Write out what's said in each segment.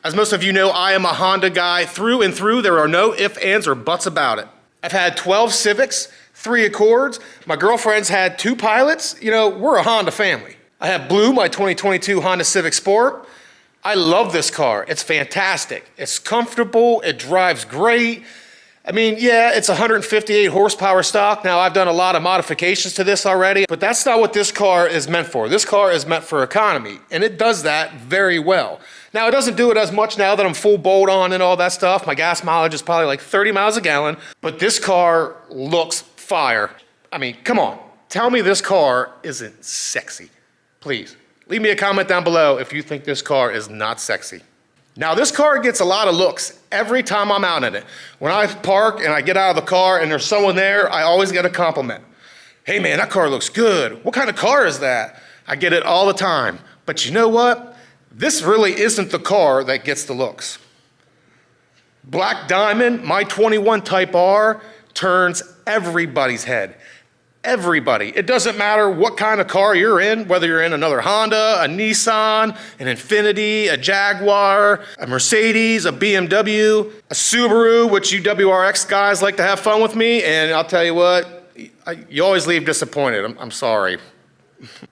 As most of you know, I am a Honda guy through and through. There are no ifs, ands, or buts about it. I've had 12 Civics, 3 Accords. My girlfriend's had 2 Pilots. You know, we're a Honda family. I have Blue, my 2022 Honda Civic Sport. I love this car. It's fantastic. It's comfortable. It drives great. I mean, yeah, it's 158 horsepower stock. Now, I've done a lot of modifications to this already, but that's not what this car is meant for. This car is meant for economy, and it does that very well. Now, it doesn't do it as much now that I'm full bolt on and all that stuff. My gas mileage is probably like 30 miles a gallon, but this car looks fire. I mean, come on. Tell me this car isn't sexy. Please, leave me a comment down below if you think this car is not sexy. Now, this car gets a lot of looks every time I'm out in it. When I park and I get out of the car and there's someone there, I always get a compliment. Hey man, that car looks good. What kind of car is that? I get it all the time. But you know what? This really isn't the car that gets the looks. Black Diamond, my 21 Type R, turns everybody's head. Everybody. It doesn't matter what kind of car you're in, whether you're in another Honda, a Nissan, an Infiniti, a Jaguar, a Mercedes, a BMW, a Subaru, which you WRX guys like to have fun with me, and I'll tell you what, you always leave disappointed. I'm sorry.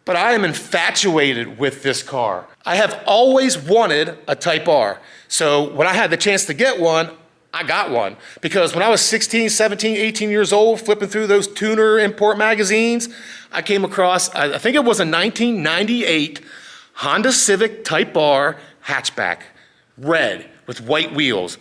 But I am infatuated with this car. I have always wanted a Type R. So when I had the chance to get one, I got one. Because when I was 16, 17, 18 years old, flipping through those tuner import magazines, I came across, I think it was a 1998 Honda Civic Type R hatchback, red with white wheels.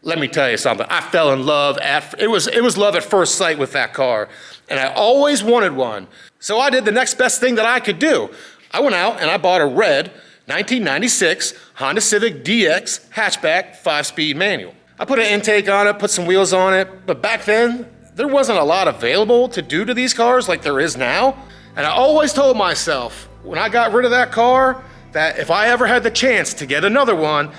Let me tell you something, I fell in love it was love at first sight with that car. And I always wanted one. So I did the next best thing that I could do. I went out and I bought a red 1996 Honda Civic DX hatchback 5-speed manual. I put an intake on it, put some wheels on it, but back then, there wasn't a lot available to do to these cars like there is now. And I always told myself, when I got rid of that car, that if I ever had the chance to get another one,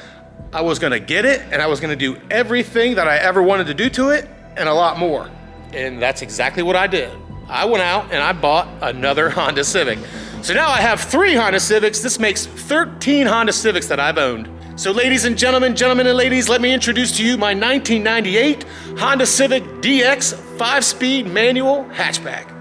I was gonna get it, and I was gonna do everything that I ever wanted to do to it, and a lot more. And that's exactly what I did. I went out and I bought another Honda Civic. So now I have 3 Honda Civics. This makes 13 Honda Civics that I've owned. So ladies and gentlemen and ladies, let me introduce to you my 1998 Honda Civic DX 5-speed manual hatchback.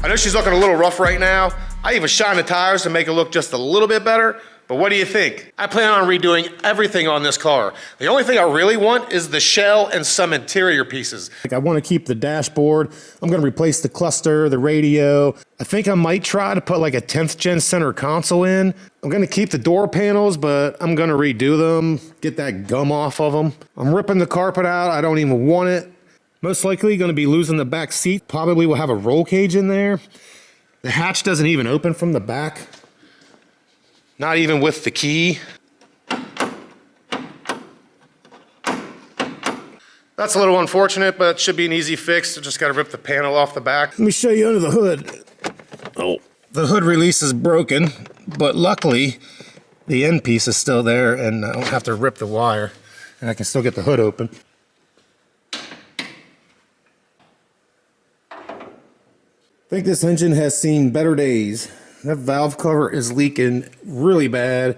I know she's looking a little rough right now. I even shine the tires to make it look just a little bit better, but what do you think? I plan on redoing everything on this car. The only thing I really want is the shell and some interior pieces. I want to keep the dashboard. I'm going to replace the cluster, the radio. I think I might try to put like a 10th gen center console in. I'm going to keep the door panels, but I'm going to redo them, get that gum off of them. I'm ripping the carpet out. I don't even want it. Most likely going to be losing the back seat. Probably will have a roll cage in there. The hatch doesn't even open from the back. Not even with the key. That's a little unfortunate, but it should be an easy fix. Just got to rip the panel off the back. Let me show you under the hood. Oh, the hood release is broken, but luckily the end piece is still there and I don't have to rip the wire and I can still get the hood open. I think this engine has seen better days. That valve cover is leaking really bad.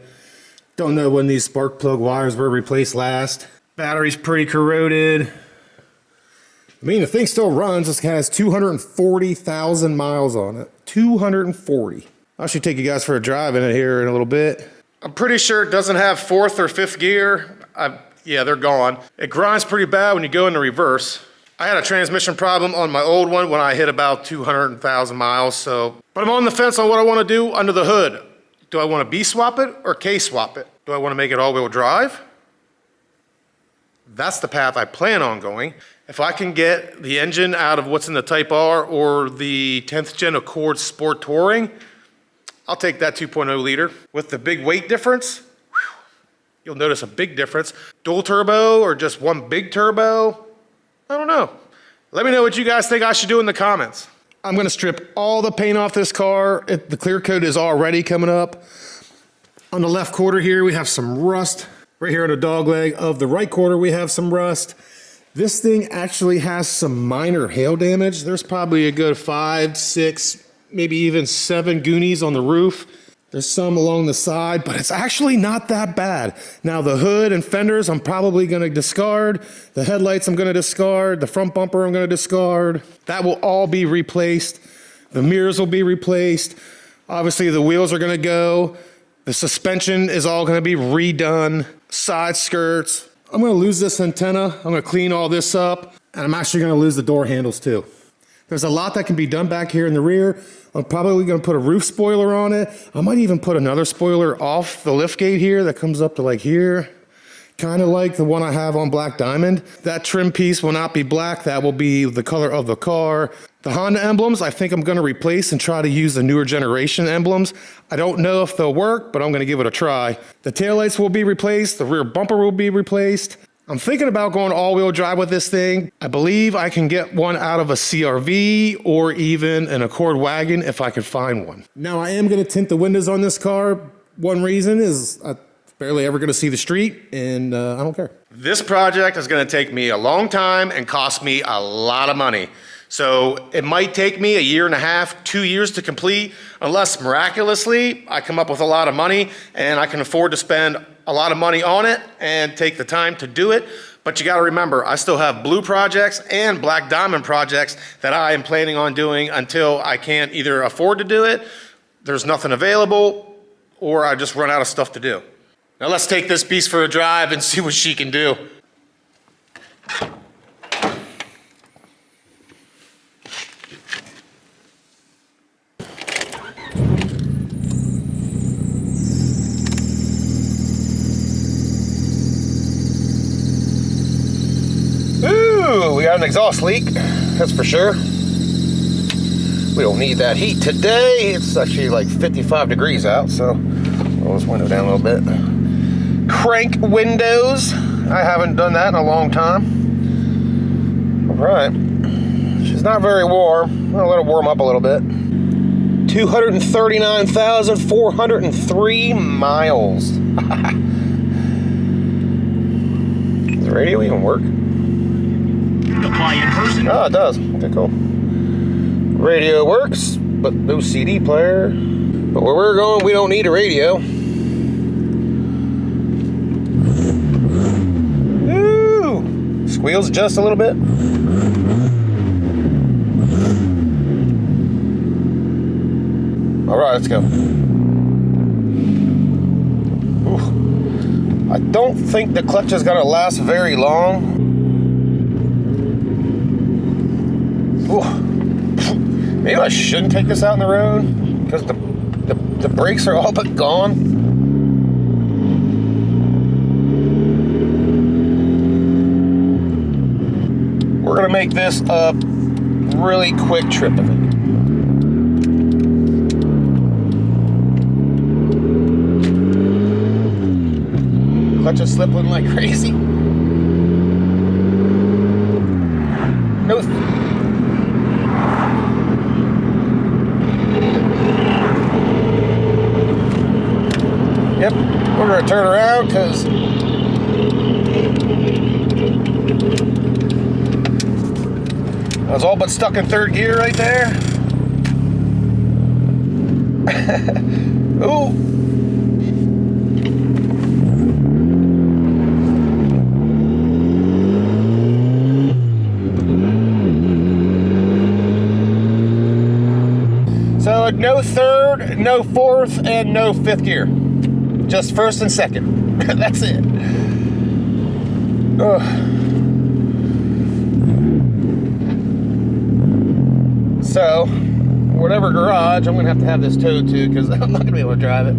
Don't know when these spark plug wires were replaced last. Battery's pretty corroded. I mean, the thing still runs. This has 240,000 miles on it. 240. I should take you guys for a drive in it here in a little bit. I'm pretty sure it doesn't have 4th or 5th gear. Yeah, they're gone. It grinds pretty bad when you go into reverse. I had a transmission problem on my old one when I hit about 200,000 miles, so. But I'm on the fence on what I want to do under the hood. Do I want to B-swap it or K-swap it? Do I want to make it all-wheel drive? That's the path I plan on going. If I can get the engine out of what's in the Type R or the 10th Gen Accord Sport Touring, I'll take that 2.0 liter. With the big weight difference, you'll notice a big difference. Dual turbo or just one big turbo? I don't know. Let me know what you guys think I should do in the comments. I'm gonna strip all the paint off this car. The clear coat is already coming up. On the left quarter here, we have some rust. Right here on the dog leg of the right quarter, we have some rust. This thing actually has some minor hail damage. There's probably a good 5, 6, maybe even 7 Goonies on the roof. There's some along the side, but it's actually not that bad. Now the hood and fenders, I'm probably gonna discard. The headlights, I'm gonna discard. The front bumper, I'm gonna discard. That will all be replaced. The mirrors will be replaced. Obviously the wheels are gonna go. The suspension is all gonna be redone. Side skirts. I'm gonna lose this antenna. I'm gonna clean all this up. And I'm actually gonna lose the door handles too. There's a lot that can be done back here in the rear. I'm probably gonna put a roof spoiler on it. I might even put another spoiler off the liftgate here that comes up to like here. Kind of like the one I have on Black Diamond. That trim piece will not be black. That will be the color of the car. The Honda emblems, I think I'm gonna replace and try to use the newer generation emblems. I don't know if they'll work, but I'm gonna give it a try. The taillights will be replaced. The rear bumper will be replaced. I'm thinking about going all-wheel drive with this thing. I believe I can get one out of a CRV or even an Accord wagon if I could find one. Now I am gonna tint the windows on this car. One reason is I'm barely ever gonna see the street and I don't care. This project is gonna take me a long time and cost me a lot of money. So it might take me 1.5 years, 2 years to complete, unless miraculously I come up with a lot of money and I can afford to spend a lot of money on it and take the time to do it. But you gotta remember, I still have blue projects and Black Diamond projects that I am planning on doing until I can't either afford to do it, there's nothing available, or I just run out of stuff to do. Now let's take this beast for a drive and see what she can do. We got an exhaust leak, that's for sure. We don't need that heat today. It's actually like 55 degrees out, so roll this window down a little bit. Crank windows. I haven't done that in a long time. All right. She's not very warm. I'll let her warm up a little bit. 239,403 miles. Does the radio even work? Apply in person. Oh, it does. Okay, cool. Radio works, but no CD player. But where we're going, we don't need a radio. Ooh! Squeals just a little bit. All right, let's go. Ooh. I don't think the clutch is gonna last very long. Maybe I shouldn't take this out on the road because the brakes are all but gone. We're gonna make this a really quick trip of it. Clutch is slipping like crazy. No. Yep, we're gonna turn around because I was all but stuck in third gear right there. Ooh. So no third, no fourth, and no fifth gear. Just first and second. That's it. Ugh. So, whatever garage, I'm gonna have this towed to because I'm not gonna be able to drive it.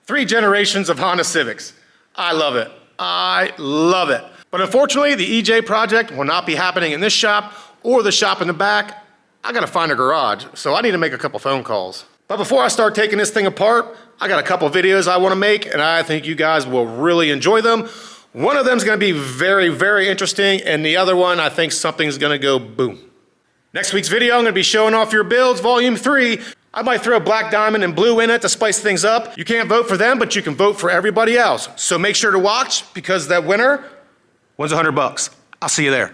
3 generations of Honda Civics. I love it. I love it. But unfortunately, the EJ project will not be happening in this shop or the shop in the back. I gotta find a garage, so I need to make a couple phone calls. But before I start taking this thing apart, I got a couple videos I wanna make, and I think you guys will really enjoy them. One of them is gonna be very, very interesting, and the other one, I think something's gonna go boom. Next week's video, I'm gonna be showing off your builds, volume 3. I might throw black diamond and blue in it to spice things up. You can't vote for them, but you can vote for everybody else. So make sure to watch, because that winner wins $100. I'll see you there.